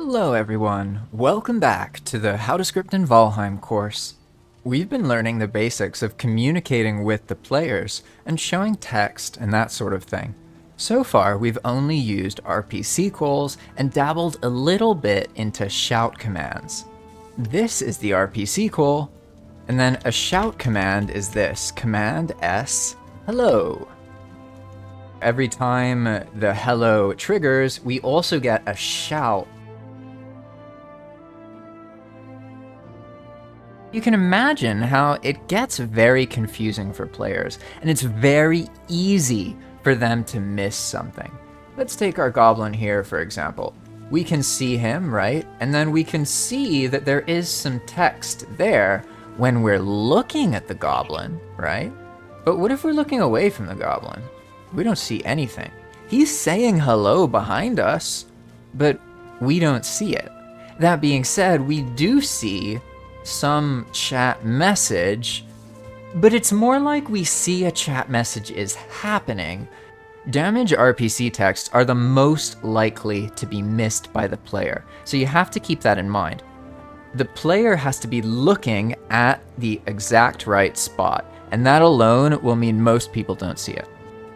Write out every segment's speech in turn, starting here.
Hello everyone, welcome back to the How to Script in Valheim course. We've been learning the basics of communicating with the players and showing text and that sort of thing. So far, we've only used RPC calls and dabbled a little bit into shout commands. This is the RPC call, and then a shout command is this, Command S, hello. Every time the hello triggers, we also get a shout. You can imagine how it gets very confusing for players, and it's very easy for them to miss something. Let's take our goblin here, for example. We can see him, right? And then we can see that there is some text there when we're looking at the goblin, right? But what if we're looking away from the goblin? We don't see anything. He's saying hello behind us, but we don't see it. That being said, we do see some chat message, but it's more like we see a chat message is happening. Damage RPC texts are the most likely to be missed by the player, so you have to keep that in mind. The player has to be looking at the exact right spot, and that alone will mean most people don't see it.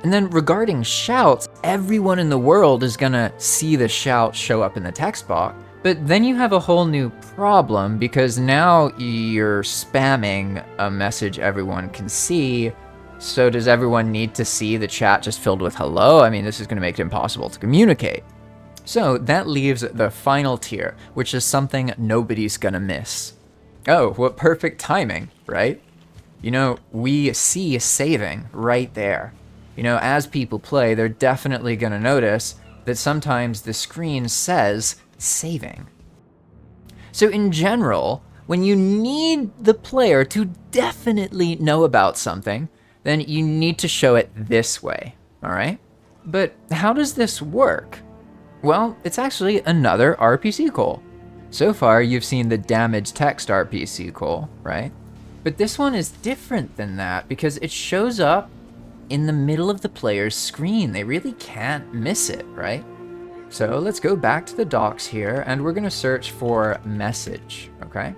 And then regarding shouts, everyone in the world is gonna see the shout show up in the text box. But then you have a whole new problem because now you're spamming a message everyone can see. So does everyone need to see the chat just filled with hello? I mean, this is going to make it impossible to communicate. So that leaves the final tier, which is something nobody's going to miss. Oh, what perfect timing, right? You know, we see saving right there. You know, as people play, they're definitely going to notice that sometimes the screen says saving. So in general, when you need the player to definitely know about something, then you need to show it this way, all right? But how does this work? Well, it's actually another RPC call. So far, you've seen the DamageText RPC call, right? But this one is different than that because it shows up in the middle of the player's screen. They really can't miss it, right? So let's go back to the docs here, and we're going to search for message, okay?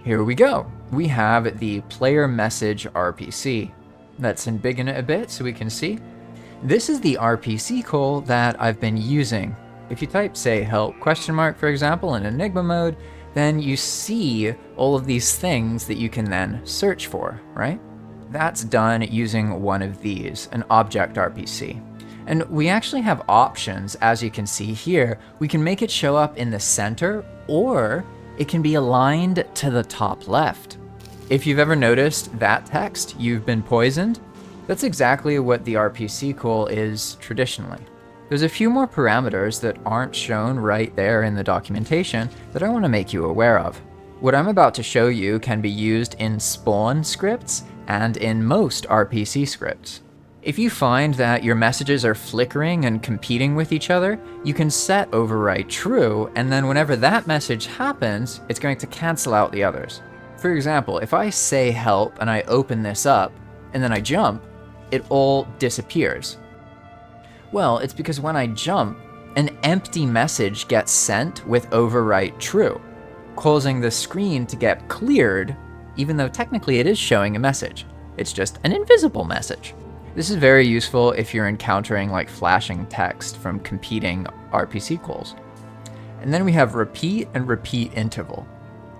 Here we go. We have the player message RPC. Let's embiggen it a bit so we can see. This is the RPC call that I've been using. If you type, say, help question mark, for example, in Enigma Mode, then you see all of these things that you can then search for, right? That's done using one of these, an object RPC. And we actually have options, as you can see here. We can make it show up in the center, or it can be aligned to the top left. If you've ever noticed that text, you've been poisoned, that's exactly what the RPC call is traditionally. There's a few more parameters that aren't shown right there in the documentation that I want to make you aware of. What I'm about to show you can be used in spawn scripts and in most RPC scripts. If you find that your messages are flickering and competing with each other, you can set override true, and then whenever that message happens, it's going to cancel out the others. For example, if I say help and I open this up, and then I jump, it all disappears. Well, it's because when I jump, an empty message gets sent with overwrite true, causing the screen to get cleared, even though technically it is showing a message. It's just an invisible message. This is very useful if you're encountering like flashing text from competing RPC calls. And then we have repeat and repeat interval.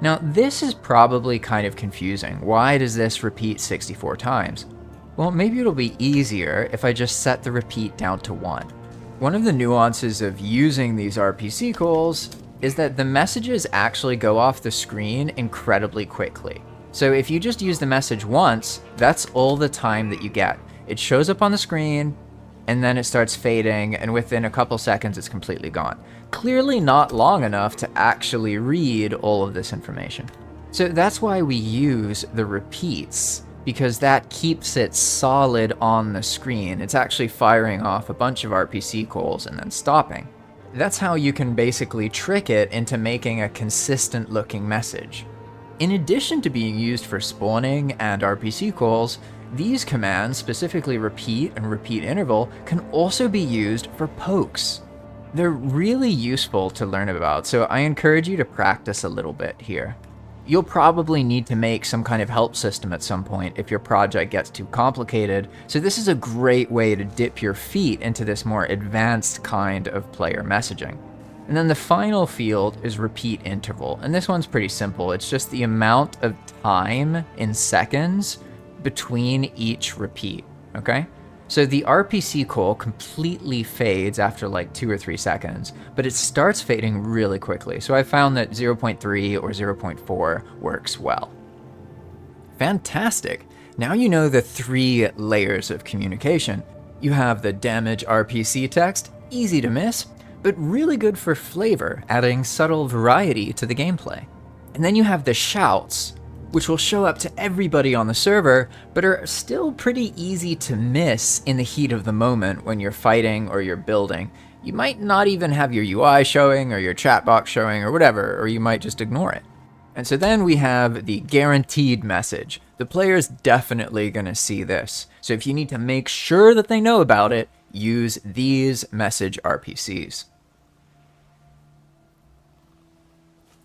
Now this is probably kind of confusing. Why does this repeat 64 times? Well, maybe it'll be easier if I just set the repeat down to 1. One of the nuances of using these RPC calls is that the messages actually go off the screen incredibly quickly. So if you just use the message once, that's all the time that you get. It shows up on the screen, and then it starts fading, and within a couple seconds, it's completely gone. Clearly not long enough to actually read all of this information. So that's why we use the repeats, because that keeps it solid on the screen. It's actually firing off a bunch of RPC calls and then stopping. That's how you can basically trick it into making a consistent looking message. In addition to being used for spawning and RPC calls, these commands, specifically repeat and repeat interval, can also be used for pokes. They're really useful to learn about, so I encourage you to practice a little bit here. You'll probably need to make some kind of help system at some point if your project gets too complicated, so this is a great way to dip your feet into this more advanced kind of player messaging. And then the final field is repeat interval, and this one's pretty simple. It's just the amount of time in seconds between each repeat, okay? So the RPC call completely fades after like 2 or 3 seconds, but it starts fading really quickly. So I found that 0.3 or 0.4 works well. Fantastic. Now you know the 3 layers of communication. You have the damage RPC text, easy to miss, but really good for flavor, adding subtle variety to the gameplay. And then you have the shouts, which will show up to everybody on the server, but are still pretty easy to miss in the heat of the moment when you're fighting or you're building. You might not even have your UI showing or your chat box showing or whatever, or you might just ignore it. And so then we have the guaranteed message. The player's definitely gonna see this. So if you need to make sure that they know about it, use these message RPCs.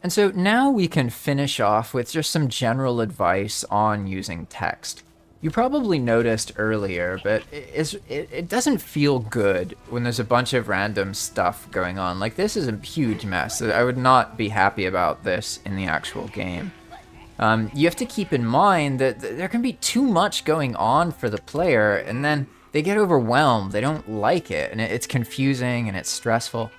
And so now we can finish off with just some general advice on using text. You probably noticed earlier, but it doesn't feel good when there's a bunch of random stuff going on. Like, this is a huge mess. I would not be happy about this in the actual game. You have to keep in mind that there can be too much going on for the player, and then they get overwhelmed. They don't like it, and it's confusing and it's stressful.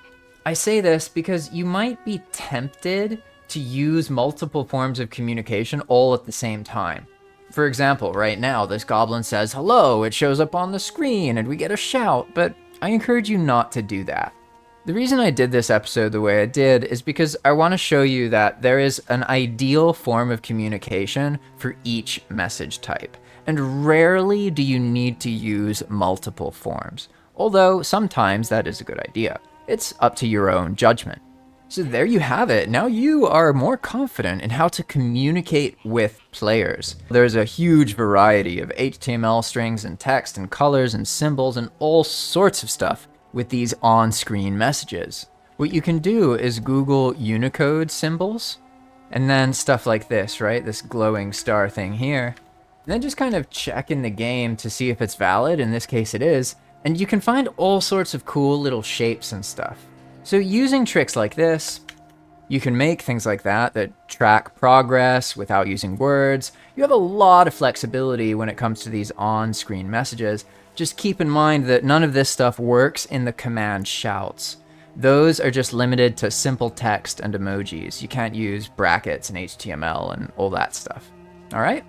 I say this because you might be tempted to use multiple forms of communication all at the same time. For example, right now, this goblin says hello, it shows up on the screen, and we get a shout, but I encourage you not to do that. The reason I did this episode the way I did is because I want to show you that there is an ideal form of communication for each message type, and rarely do you need to use multiple forms, although sometimes that is a good idea. It's up to your own judgment. So there you have it. Now you are more confident in how to communicate with players. There's a huge variety of HTML strings and text and colors and symbols and all sorts of stuff with these on-screen messages. What you can do is Google Unicode symbols and then stuff like this, right? This glowing star thing here. And then just kind of check in the game to see if it's valid. In this case it is. And you can find all sorts of cool little shapes and stuff. So using tricks like this, you can make things like that track progress without using words. You have a lot of flexibility when it comes to these on-screen messages. Just keep in mind that none of this stuff works in the command shouts. Those are just limited to simple text and emojis. You can't use brackets and HTML and all that stuff. All right?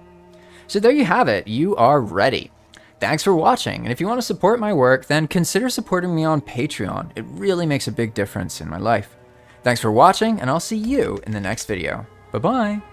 So there you have it. You are ready. Thanks for watching, and if you want to support my work, then consider supporting me on Patreon. It really makes a big difference in my life. Thanks for watching, and I'll see you in the next video. Bye-bye!